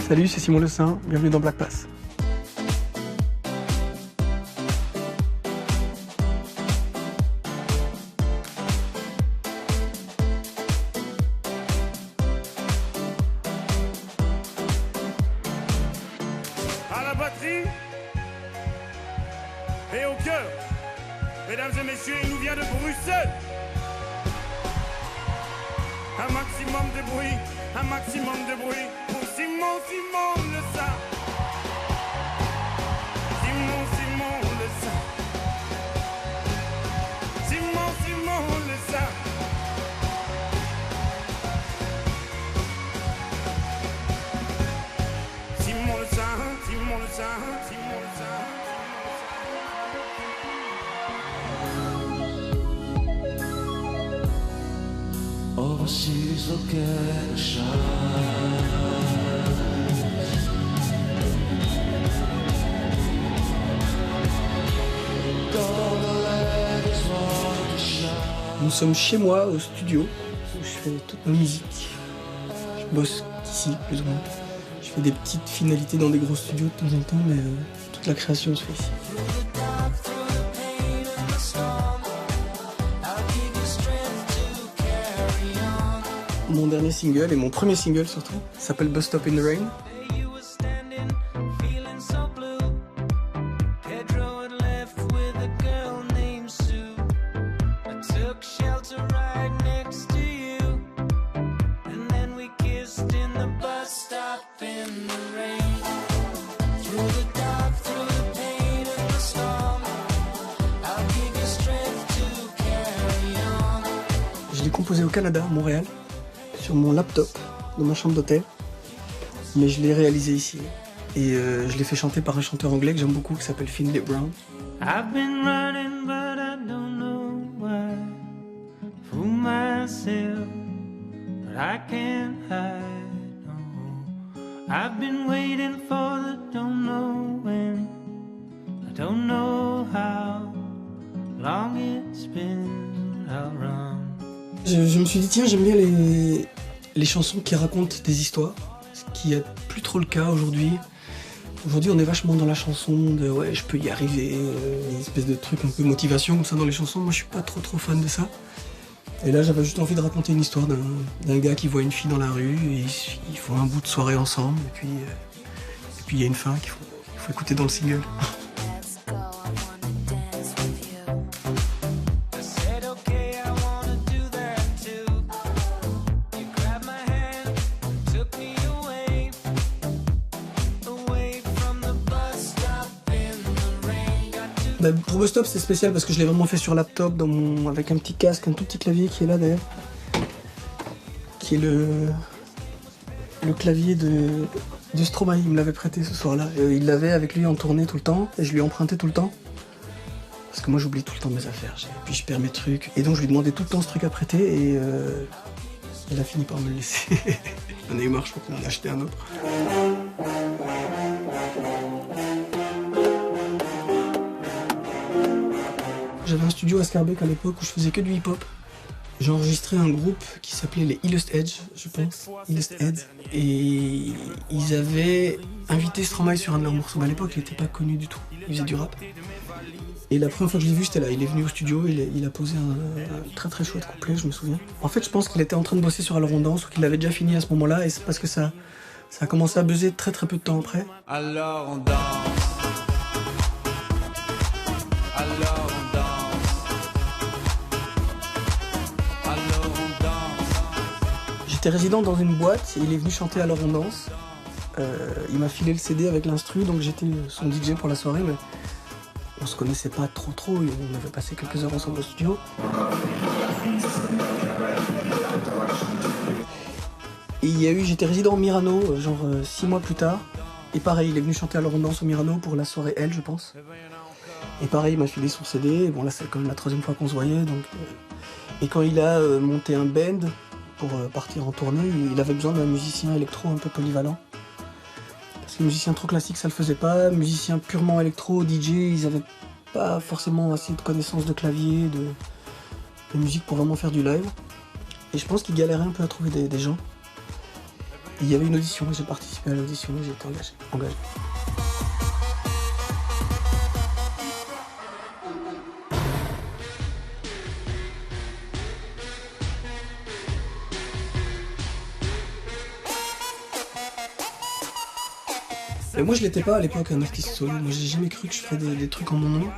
Salut, c'est Simon Le Saint, bienvenue dans Black Pass. À la batterie et au cœur, mesdames et messieurs, il nous vient de Bruxelles. Un maximum de bruit, un maximum de bruit pour Simon Le Saint. Simon Le Saint. Simon Le Saint. Simon Le Saint, Simon Le Saint, Simon Le Saint. Overseas look at the shine. Nous sommes chez moi au studio où je fais toute ma musique. Je bosse ici plus ou moins. Je fais des petites finalités dans des gros studios de temps en temps, mais toute la création se fait ici. Mon dernier single et mon premier single surtout s'appelle Bus Stop in the Rain. Je l'ai composé au Canada, à Montréal, sur mon laptop, dans ma chambre d'hôtel. Mais je l'ai réalisé ici. Et je l'ai fait chanter par un chanteur anglais que j'aime beaucoup, qui s'appelle Finlay Brown. I've been running, but I don't know why. Fool myself, but I can't hide. No. I've been waiting for the don't know when. I don't know how long it's been. I'll run. Je me suis dit, tiens, j'aime bien les chansons qui racontent des histoires, ce qui n'est plus trop le cas aujourd'hui. Aujourd'hui, on est vachement dans la chanson de ouais, je peux y arriver, une espèce de truc un peu motivation comme ça dans les chansons. Moi, je suis pas trop fan de ça. Et là, j'avais juste envie de raconter une histoire d'un gars qui voit une fille dans la rue, et ils font un bout de soirée ensemble, et puis il y a une fin qu'il faut écouter dans le single. Bah, pour Bus Stop, c'est spécial parce que je l'ai vraiment fait sur laptop, avec un petit casque, un tout petit clavier qui est là d'ailleurs, qui est le clavier de Stromae. Il me l'avait prêté ce soir-là. Il l'avait avec lui en tournée tout le temps et je lui empruntais tout le temps. Parce que moi j'oublie tout le temps mes affaires, puis je perds mes trucs. Et donc je lui demandais tout le temps ce truc à prêter et il a fini par me le laisser. J'en ai eu marre, je crois qu'on en a acheté un autre. J'avais un studio à Scarbeck à l'époque où je faisais que du hip-hop. J'ai enregistré un groupe qui s'appelait les Illust Edge, je pense. Illust Edge. Et ils avaient invité Stromae sur un de leurs morceaux. À l'époque, il n'était pas connu du tout. Il faisait du rap. Et la première fois que je l'ai vu, c'était là. Il est venu au studio, il a posé un très chouette couplet, je me souviens. En fait, je pense qu'il était en train de bosser sur Alors on danse ou qu'il avait déjà fini à ce moment-là. Et c'est parce que ça a commencé à buzzer très peu de temps après. Alors on danse. Alors on danse. J'étais résident dans une boîte et il est venu chanter Alors on danse. Il m'a filé le CD avec l'instru, donc j'étais son DJ pour la soirée, mais on se connaissait pas trop. On avait passé quelques heures ensemble au studio. Et j'étais résident au Myrano, 6 mois plus tard. Et pareil, il est venu chanter Alors on danse au Myrano pour la soirée Elle, je pense. Et pareil, il m'a filé son CD. Et bon, là, c'est quand même la 3e fois qu'on se voyait. Donc, et quand il a monté un band pour partir en tournée, il avait besoin d'un musicien électro un peu polyvalent. Parce que musicien trop classique, ça le faisait pas. Musicien purement électro, DJ, ils avaient pas forcément assez de connaissances de clavier, de musique pour vraiment faire du live. Et je pense qu'il galérait un peu à trouver des gens. il y avait une audition, j'ai participé à l'audition, j'ai été engagé. Mais moi je l'étais pas à l'époque un artiste solo, moi j'ai jamais cru que je ferais des trucs en mon nom.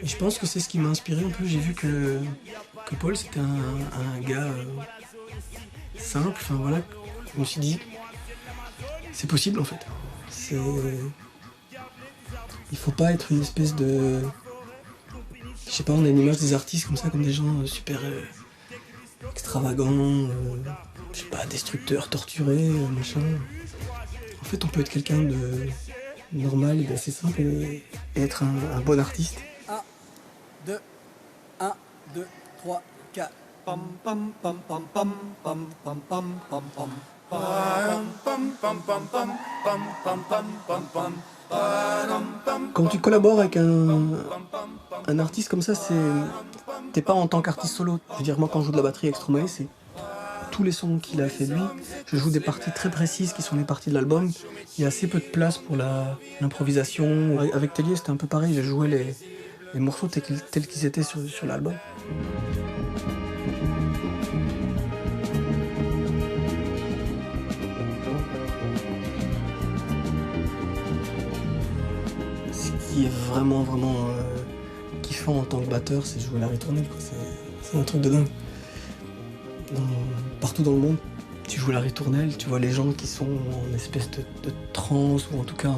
Et je pense que c'est ce qui m'a inspiré un peu, j'ai vu que Paul c'était un gars simple, enfin voilà, je me suis dit, c'est possible en fait. Il faut pas être une espèce de... Je sais pas, on a une image des artistes comme ça, comme des gens super extravagants, je sais pas, destructeurs, torturés, machin. En fait, on peut être quelqu'un de normal et d'assez simple et être un bon artiste. 1, 2, 1, 2, 3, 4. Pam pam pam pam pam pam pam pam pam pam. Quand tu collabores avec un artiste comme ça, t'es pas en tant qu'artiste solo. Je veux dire, moi quand je joue de la batterie avec Stromae, c'est tous les sons qu'il a fait lui. Je joue des parties très précises qui sont les parties de l'album. Il y a assez peu de place pour l'improvisation. Avec Tellier, c'était un peu pareil, j'ai joué les morceaux tels qu'ils étaient sur l'album. Ce qui est vraiment kiffant en tant que batteur, c'est jouer la ritournelle, quoi. C'est un truc de dingue. Partout dans le monde, tu joues la ritournelle, tu vois les gens qui sont en espèce de transe, ou en tout cas,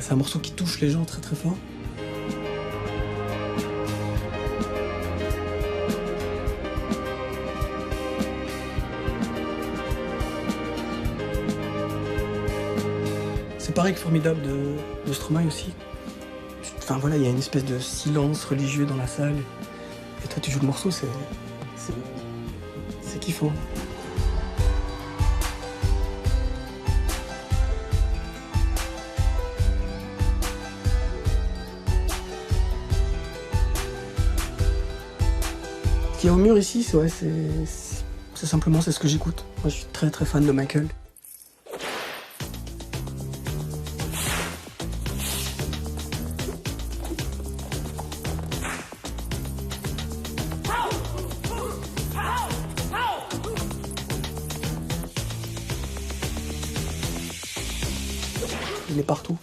c'est un morceau qui touche les gens très très fort. C'est pareil que Formidable de Stromae aussi. Enfin voilà, il y a une espèce de silence religieux dans la salle. Et toi tu joues le morceau, c'est kiffant. Ce qu'il y a au mur ici, c'est simplement ce que j'écoute. Moi je suis très très fan de Michael. Il est partout.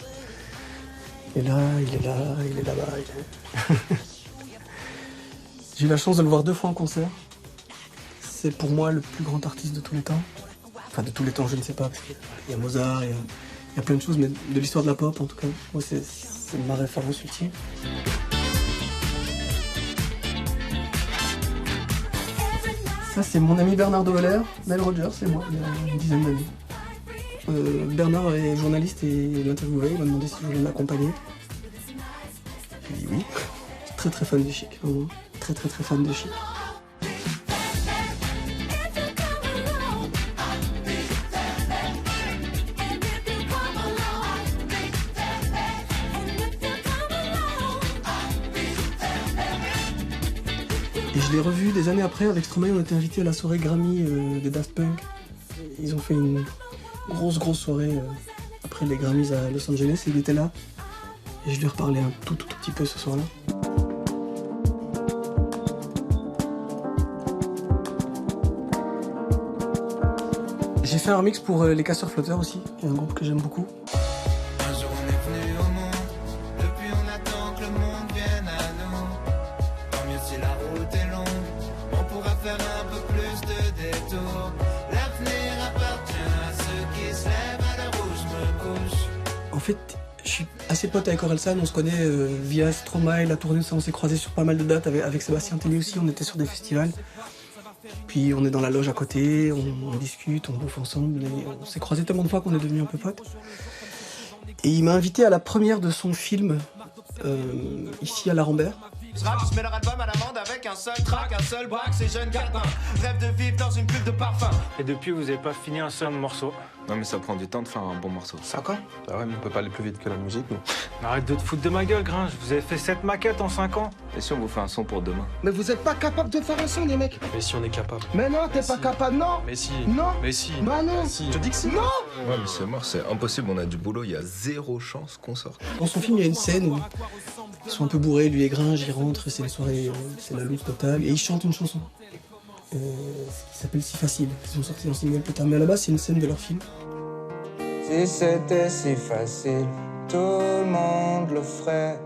Il est là, il est là, il est là-bas. J'ai eu la chance de le voir 2 fois en concert. C'est pour moi le plus grand artiste de tous les temps. Enfin de tous les temps, je ne sais pas, parce qu'il y a Mozart, il y a plein de choses, mais de l'histoire de la pop en tout cas. Moi c'est ma référence ultime. Ça c'est mon ami Bernard de Holler, Nile Rodgers, c'est moi, il y a une dizaine d'années. Bernard est journaliste et l'interviewé, il m'a demandé si je voulais l'accompagner. J'ai dit oui. Je suis très très fan de Chic, vraiment. Très très très fan de Chic. Et je l'ai revu des années après avec Stromae, on était invités à la soirée Grammy des Daft Punk. Ils ont fait une grosse soirée après les Grammys à Los Angeles et il était là. Et je lui ai reparlé un tout petit peu ce soir-là. J'ai fait un remix pour les Casseurs Flotteurs aussi, qui est un groupe que j'aime beaucoup. Un jour on est venu au monde, depuis on attend que le monde vienne à nous. Tant mieux si la route est longue, on pourra faire un peu plus de détours. L'avenir appartient à ceux qui se lèvent à l'heure où je me couche. En fait, je suis assez pote avec Orelsan, on se connaît via Stromae, la tournée, ça, on s'est croisés sur pas mal de dates avec Sébastien Tellier aussi, on était sur des festivals. Puis on est dans la loge à côté, on discute, on bouffe ensemble, et on s'est croisés tellement de fois qu'on est devenus un peu potes. Et il m'a invité à la première de son film, ici à la Rambert. Ce rap, je mets leur album à l'amende avec un seul track, un seul braque, ces jeunes catins. Rêve de vivre dans une pub de parfum. Et depuis, vous avez pas fini un seul morceau. Non mais ça prend du temps de faire un bon morceau. 5 ans? Bah ouais, mais on peut pas aller plus vite que la musique, nous. Arrête de te foutre de ma gueule, Gringe. Vous avez fait 7 maquettes en 5 ans. Et si on vous fait un son pour demain? Mais vous êtes pas capable de faire un son, les mecs. Mais si on est capable. Mais non, t'es pas capable, non. Mais si. Non. Mais si. Bah non. Si. Je dis que si. Non. Ouais mais c'est mort, c'est impossible, on a du boulot, il y a 0 chance qu'on sorte. Dans son film, il y a une scène où ils sont un peu bourrés, lui et Gringe, ils rentrent, c'est une soirée, c'est la loose totale, et ils chantent une chanson qui s'appelle Si Facile. Ils ont sorti un single plus tard, mais à la base, c'est une scène de leur film. Si c'était si facile, tout le monde le ferait.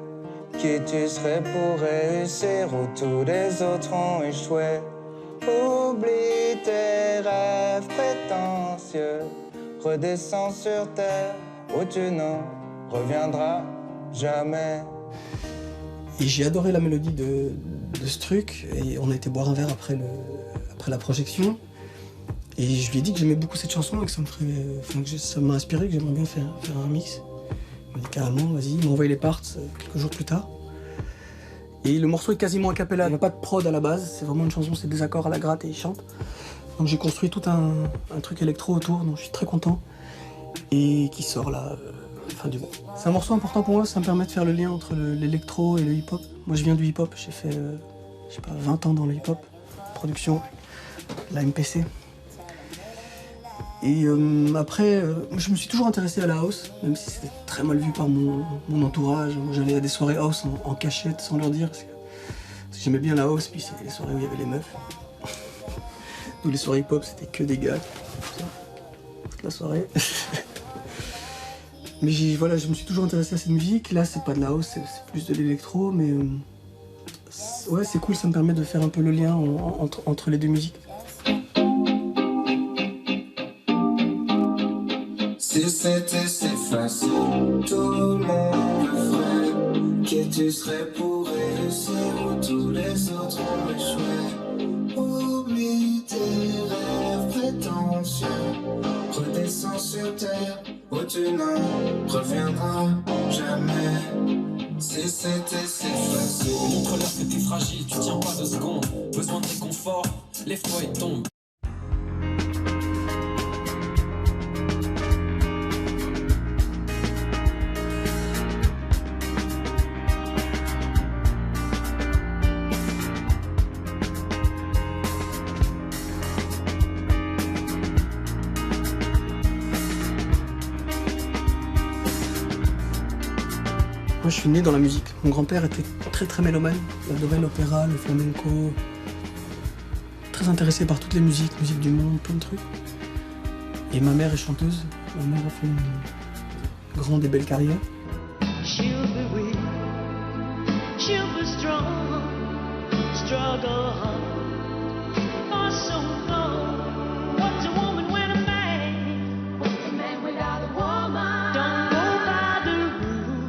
Qui tu serais pour réussir où tous les autres ont échoué? Oublie tes rêves prétentieux, redescends sur terre où tu n'en reviendras jamais. Et j'ai adoré la mélodie de ce truc, et on a été boire un verre après la projection. Et je lui ai dit que j'aimais beaucoup cette chanson et que ça m'a inspiré, que j'aimerais bien faire un mix. Il m'a dit carrément, vas-y, il m'a envoyé les parts quelques jours plus tard. Et le morceau est quasiment a cappella, il n'y a pas de prod à la base, c'est vraiment une chanson, c'est des accords à la gratte et il chante. Donc j'ai construit tout un truc électro autour, dont je suis très content, et qui sort là, fin du mois. C'est un morceau important pour moi, ça me permet de faire le lien entre l'électro et le hip-hop. Moi je viens du hip-hop, j'ai fait, je sais pas, 20 ans dans le hip-hop, production, la MPC. Et après, je me suis toujours intéressé à la house, même si c'était très mal vu par mon entourage. Moi, j'allais à des soirées house en cachette, sans leur dire, parce que j'aimais bien la house, puis c'était les soirées où il y avait les meufs. Nous, les soirées hip-hop, c'était que des gars, toute la soirée. Mais voilà, je me suis toujours intéressé à cette musique. Là, c'est pas de la house, c'est plus de l'électro, mais ouais, c'est cool, ça me permet de faire un peu le lien entre les deux musiques. Si c'était si facile, tout le monde le ferait. Qui tu serais pour réussir où tous les autres ont échoué? Oublie tes rêves prétentieux, redescends sur terre où tu n'en reviendras jamais. Si c'était si facile. Montre-leur que t'es fragile, tu tiens pas 2 secondes. Besoin de réconfort, lève-toi et tombe. Moi, je suis né dans la musique. Mon grand-père était très très mélomane, le domaine opéra, le flamenco, très intéressé par toutes les musiques du monde, plein de trucs. Et ma mère est chanteuse. Ma mère a fait une grande et belle carrière. She'll be weak, she'll be strong, struggle hard for so long. What's a woman when a man? What's a man without a woman? Don't go by the rules.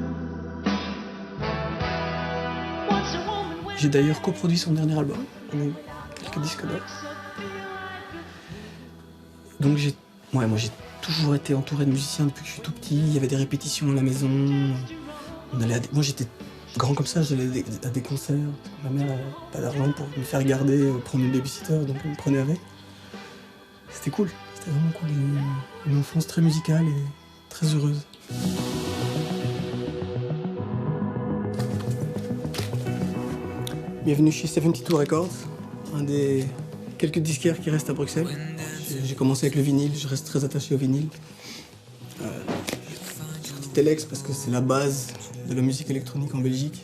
What's a woman when J'ai d'ailleurs coproduit son dernier album. On a eu quelques disques d'or. Donc moi j'ai toujours été entouré de musiciens depuis que je suis tout petit. Il y avait des répétitions à la maison. Moi j'étais grand comme ça, j'allais à des concerts. Ma mère n'avait pas d'argent pour me faire garder, prendre une babysitter, donc elle me prenait avec. C'était cool, c'était vraiment cool. Une enfance très musicale et très heureuse. Bienvenue chez 72 Records, un des quelques disquaires qui restent à Bruxelles. J'ai commencé avec le vinyle, je reste très attaché au vinyle. J'ai Telex parce que c'est la base de la musique électronique en Belgique.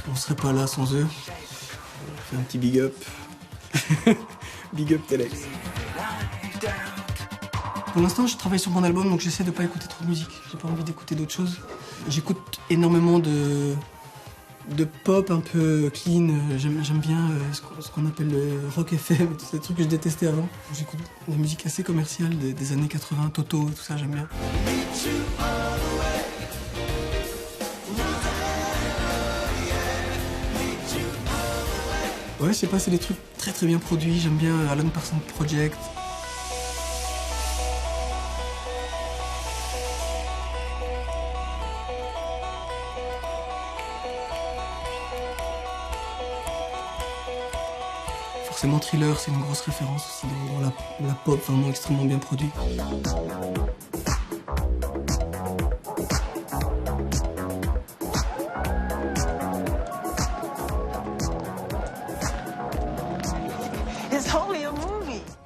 On serait pas là sans eux. On fait un petit big up. Big up Telex. Pour l'instant, je travaille sur mon album, donc j'essaie de pas écouter trop de musique. J'ai pas envie d'écouter d'autres choses. J'écoute énormément de pop un peu clean. J'aime bien ce qu'on appelle le rock FM, tous ces trucs que je détestais avant. J'écoute de la musique assez commerciale des années 80, Toto, tout ça, j'aime bien. Ouais, je sais pas, c'est des trucs très très bien produits. J'aime bien Alan Parsons Project. Forcément Thriller, c'est une grosse référence aussi dans la pop, vraiment extrêmement bien produit.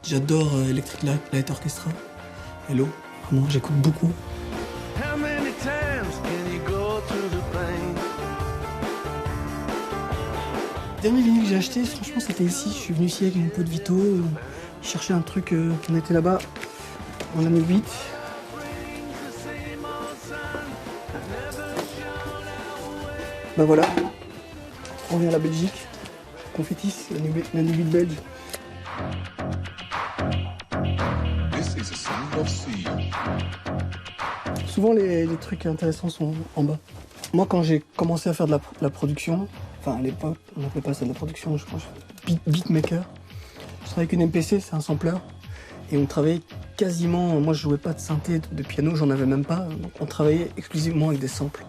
J'adore Electric Light Orchestra. Hello, vraiment, j'écoute beaucoup. Le dernier vinyle que j'ai acheté, franchement, c'était ici. Je suis venu ici avec mon pote Vito. Je cherchais un truc, on était là-bas en année 8. Bah voilà, on revient à la Belgique. Confettis, l'année 8 belge. Souvent les trucs intéressants sont en bas. Moi quand j'ai commencé à faire de la production, enfin à l'époque on n'appelait pas ça de la production, je pense, beatmaker. Je travaillais avec une MPC, c'est un sampler. Et on travaillait quasiment, moi je jouais pas de synthé, de piano, j'en avais même pas. Donc on travaillait exclusivement avec des samples.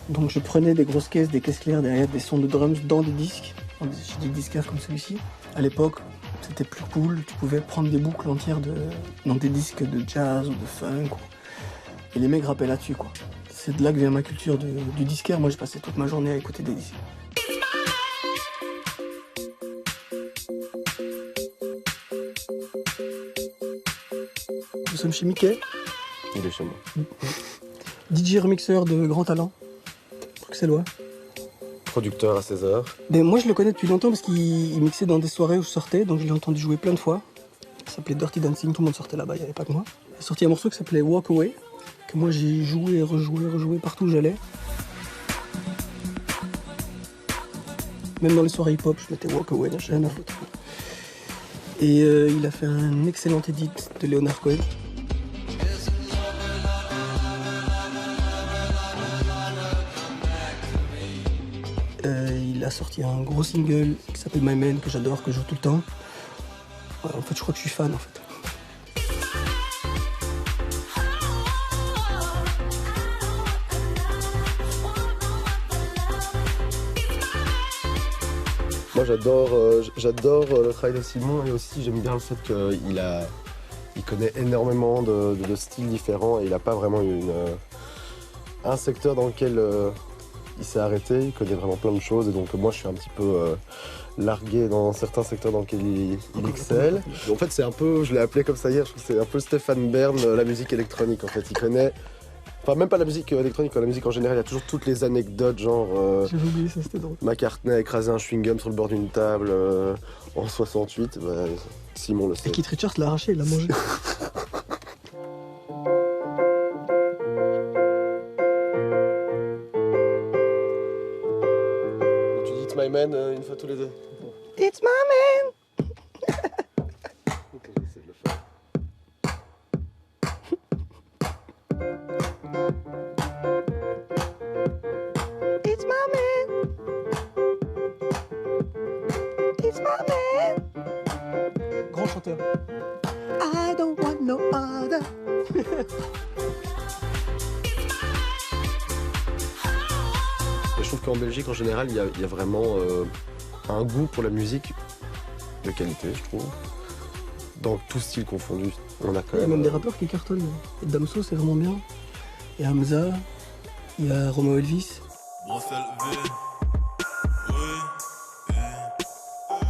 Donc je prenais des grosses caisses, des caisses claires derrière, des sons de drums dans des disques, chez des disquaires comme celui-ci. À l'époque, c'était plus cool, tu pouvais prendre des boucles entières dans des disques de jazz ou de funk. Et les mecs rappaient là-dessus, quoi. C'est de là que vient ma culture du disquaire. Moi, j'ai passé toute ma journée à écouter des disques. Nous sommes chez Mickey. Il est chez moi. DJ remixeur de grand talent. Bruxellois. Producteur à 16h. Mais moi, je le connais depuis longtemps parce qu'il mixait dans des soirées où je sortais, donc je l'ai entendu jouer plein de fois. Ça s'appelait Dirty Dancing, tout le monde sortait là-bas, il n'y avait pas que moi. Il a sorti un morceau qui s'appelait Walk Away, que moi j'ai joué et rejoué partout où j'allais. Même dans les soirées hip-hop, je mettais Walk Away, j'ai rien à foutre. Et il a fait un excellent edit de Leonard Cohen. Il a sorti un gros single qui s'appelle My Man, que j'adore, que je joue tout le temps. Ouais, en fait, je crois que je suis fan, en fait. Moi j'adore le travail de Simon et aussi j'aime bien le fait qu'il connaît énormément de styles différents et il n'a pas vraiment un secteur dans lequel il s'est arrêté, il connaît vraiment plein de choses et donc moi je suis un petit peu largué dans certains secteurs dans lesquels il excelle. En fait c'est un peu, je l'ai appelé comme ça hier, je trouve que c'est un peu Stéphane Bern, la musique électronique en fait, il connaît... Enfin, même pas la musique électronique, la musique en général, il y a toujours toutes les anecdotes, genre... J'avais oublié ça, c'était drôle. McCartney a écrasé un chewing-gum sur le bord d'une table en 68, bah, Simon le sait. Et Keith Richards l'a arraché, il l'a mangé. Tu dis It's my man une fois tous les deux. It's my man. Ok, j'essaie de le faire. It's my man. It's my man. Grand chanteur. I don't want no other. Je trouve qu'en Belgique, en général, il y a vraiment un goût pour la musique de qualité, je trouve. Dans tout style confondu, on a quand Il y a même... même des rappeurs qui cartonnent. Et Damso, c'est vraiment bien. Il y a Hamza, il y a Romo Elvis. Dans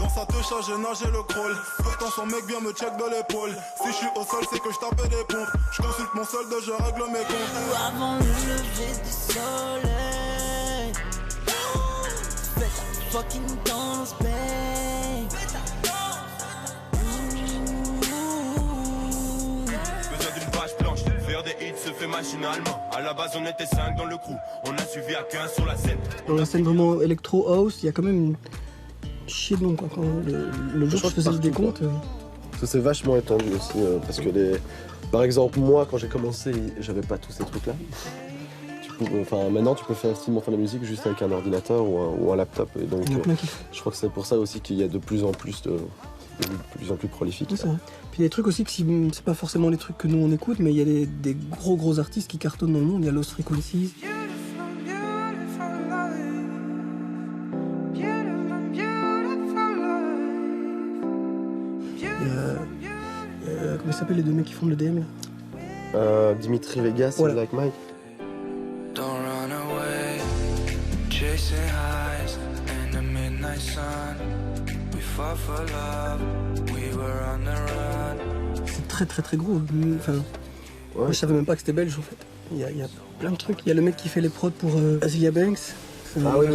sa touche, j'ai nagé le crawl. Pourtant, son mec vient me check de l'épaule. Si je suis au sol, c'est que je tapais des pompes. Je consulte mon solde, je règle mes comptes. Avant le lever du soleil, fais ta fucking danse, babe. Besoin d'une page blanche, faire des hits se fait machinalement. À la base, on était 5 dans le crew. On a suivi à 15 sur la scène. Dans la scène vraiment électro house, il y a quand même une chier de nom, quoi. Quand le jour où je faisais le décompte. Ça c'est vachement étendu aussi, parce que par exemple, moi, quand j'ai commencé, j'avais pas tous ces trucs-là. Tu maintenant, tu peux facilement faire de la musique juste avec un ordinateur ou un laptop. Et donc, Il y en a plein qui font. je crois que c'est pour ça aussi qu'il y a de plus en plus prolifique. Ouais, c'est vrai. Puis il y a des trucs aussi que c'est pas forcément les trucs que nous on écoute, mais il y a des gros artistes qui cartonnent dans le monde. Il y a Lost Frequencies. Comment ils s'appellent les deux mecs qui font le DM là? Dimitri Vegas, Voilà. Like Mike. Don't run away, chasing highs in the midnight sun. We fought for love, we were on the run. C'est très gros. Enfin, moi, je savais même pas que c'était belge en fait. Il y a plein de trucs. Il y a le mec qui fait les prods pour Azealia Banks. Ah oui.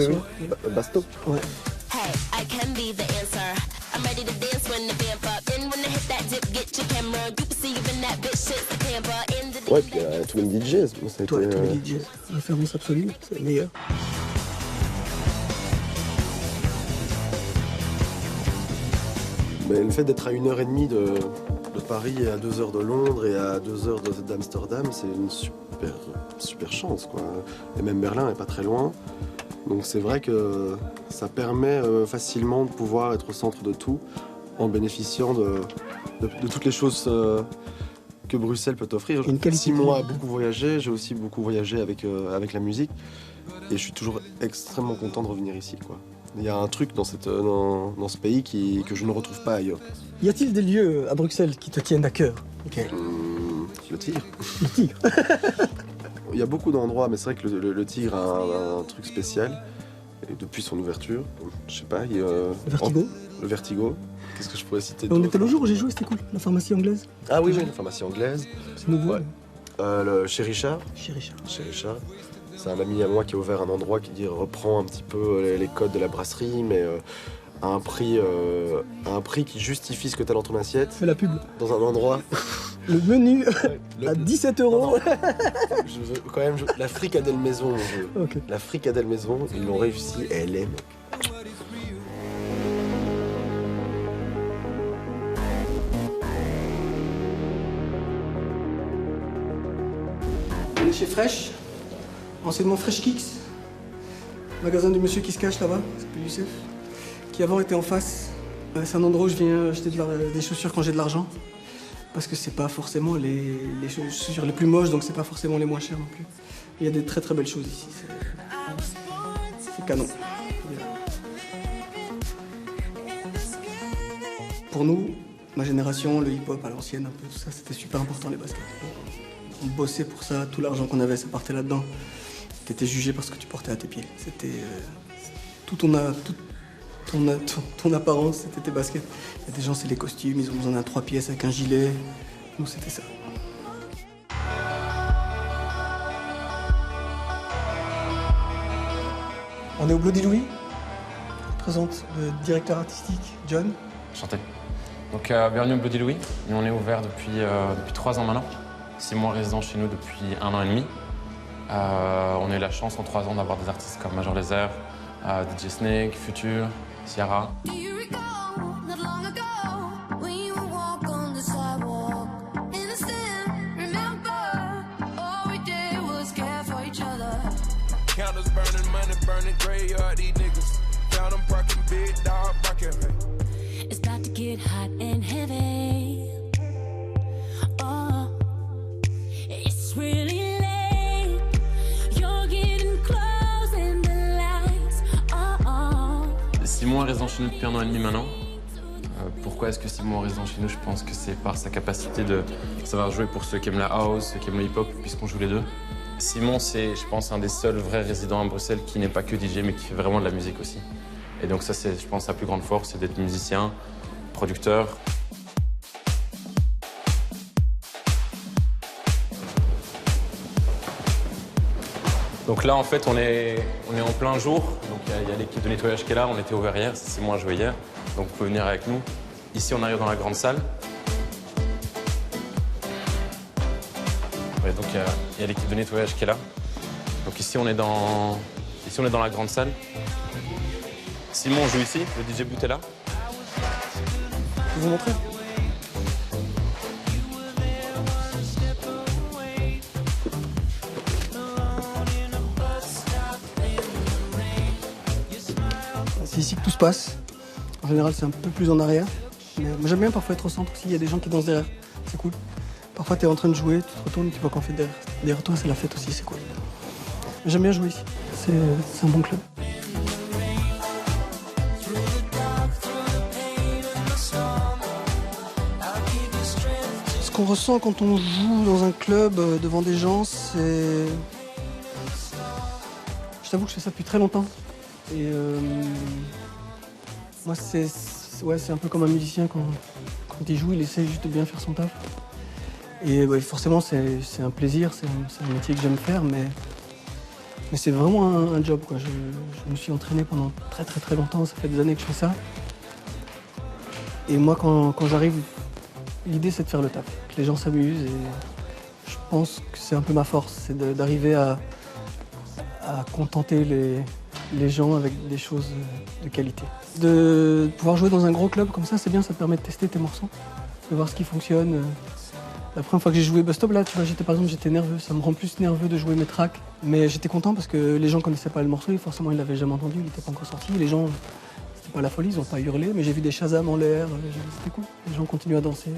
Basto. Ouais. Hey, I can be the answer. I'm ready to dance when the vamp up. Then when I hit that dip, get your camera. You can see even that bitch shit's the camper. In the Ouais, puis il y a Too Many DJs. Moi, ça a Toi, été, tous les DJs. Référence absolue, c'est le meilleur. Mais le fait d'être à 1h30 de Paris et à 2h de Londres et à 2h d'Amsterdam, c'est une super chance, quoi. Et même Berlin est pas très loin. Donc c'est vrai que ça permet facilement de pouvoir être au centre de tout en bénéficiant de toutes les choses que Bruxelles peut t'offrir. Simon a beaucoup voyagé, j'ai aussi beaucoup voyagé avec la musique et je suis toujours extrêmement content de revenir ici, quoi. Il y a un truc dans ce pays que je ne retrouve pas ailleurs. Y a-t-il des lieux à Bruxelles qui te tiennent à cœur? Le Tigre. Le Tigre. Il y a beaucoup d'endroits, mais c'est vrai que le Tigre a un truc spécial. Et depuis son ouverture, je sais pas, Le Vertigo. Le Vertigo. Qu'est-ce que je pourrais citer On était le jour où j'ai joué, c'était cool. La pharmacie anglaise. Ah oui, la pharmacie anglaise. C'est nouveau. Ouais. Le Chez Richard. Chez Richard. C'est un ami à moi qui a ouvert un endroit qui reprend un petit peu les codes de la brasserie, mais à un prix qui justifie ce que tu as dans ton assiette. Fais la pub. Dans un endroit. Le menu à 17 €. Je veux quand même la fricadelle maison. Okay. La fricadelle maison, ils l'ont réussi. Elle est. On est chez Fresh, anciennement Fresh Kicks, magasin du monsieur qui se cache là-bas, c'est plus Youssef, qui avant était en face. C'est un endroit où je viens acheter des chaussures quand j'ai de l'argent, parce que c'est pas forcément les chaussures les plus moches, donc c'est pas forcément les moins chères non plus. Il y a des très belles choses ici, c'est canon. Pour nous, ma génération, le hip-hop à l'ancienne, un peu tout ça, c'était super important les baskets. On bossait pour ça, tout l'argent qu'on avait, ça partait là-dedans. T'étais jugé par ce que tu portais à tes pieds. C'était ton apparence, c'était tes baskets. Il y a des gens, c'est les costumes, ils ont besoin d'un 3 pièces avec un gilet. Nous, c'était ça. On est au Bloody Louis. Je présente le directeur artistique, John. Enchanté. Donc bienvenue au Bloody Louis. Nous, on est ouvert depuis 3 ans maintenant. Simon est résident chez nous depuis 1 an et demi. On a eu la chance en 3 ans d'avoir des artistes comme Major Lazer, DJ Snake, Future, Ciara. It's about to get hot and heavy. Oh, it's really late. You're getting close and the lights. Oh. Simon est résident chez nous depuis 1 an et demi maintenant. Pourquoi est-ce que Simon est résident chez nous? Je pense que c'est par sa capacité de savoir jouer pour ceux qui aiment la house, ceux qui aiment le hip-hop, puisqu'on joue les deux. Simon, c'est, je pense, un des seuls vrais résidents à Bruxelles qui n'est pas que DJ, mais qui fait vraiment de la musique aussi. Et donc ça, c'est, je pense, sa plus grande force, c'est d'être musicien, producteur. Donc là, en fait, on est en plein jour. Donc il y a l'équipe de nettoyage qui est là. On était au verrière, c'est Simon a joué hier. Donc vous pouvez venir avec nous. Ici, on arrive dans la grande salle. Ouais, donc il y a l'équipe de nettoyage qui est là. Donc ici, on est dans la grande salle. Simon joue ici, le DJ Boot est là. Je peux vous montrer? c'est ici que tout se passe. En général, c'est un peu plus en arrière. Mais moi, j'aime bien parfois être au centre aussi. Il y a des gens qui dansent derrière. C'est cool. Parfois, tu es en train de jouer, tu te retournes, tu vois qu'on fait derrière. Derrière toi, c'est la fête aussi, c'est cool. J'aime bien jouer ici. C'est un bon club. Ce qu'on ressent quand on joue dans un club devant des gens, c'est... Je t'avoue que je fais ça depuis très longtemps. Et moi, c'est un peu comme un musicien quand il joue, il essaie juste de bien faire son taf. Et forcément, c'est un plaisir, c'est un métier que j'aime faire, mais c'est vraiment un job, quoi. Je me suis entraîné pendant très très très longtemps, ça fait des années que je fais ça. Et moi, quand j'arrive, l'idée c'est de faire le taf, que les gens s'amusent, et je pense que c'est un peu ma force, c'est d'arriver à contenter les gens avec des choses de qualité. De pouvoir jouer dans un gros club comme ça, c'est bien, ça te permet de tester tes morceaux, de voir ce qui fonctionne. La première fois que j'ai joué Bus Stop, là, tu vois, j'étais nerveux. Ça me rend plus nerveux de jouer mes tracks. Mais j'étais content parce que les gens connaissaient pas le morceau et forcément ils l'avaient jamais entendu, il n'était pas encore sorti. Les gens, c'était pas la folie, ils ont pas hurlé, mais j'ai vu des Shazam en l'air, c'était cool. Les gens continuent à danser.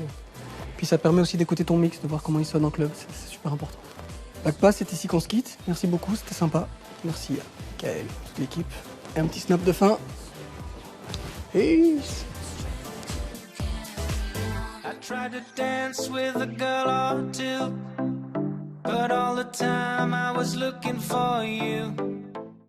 Puis ça permet aussi d'écouter ton mix, de voir comment il sonne en club, c'est super important. Backpass, c'est ici qu'on se quitte. Merci beaucoup, c'était sympa. Merci à Kael, toute l'équipe. Et un petit snap de fin. Peace. I tried to dance with a girl or two, but all the time I was looking for you.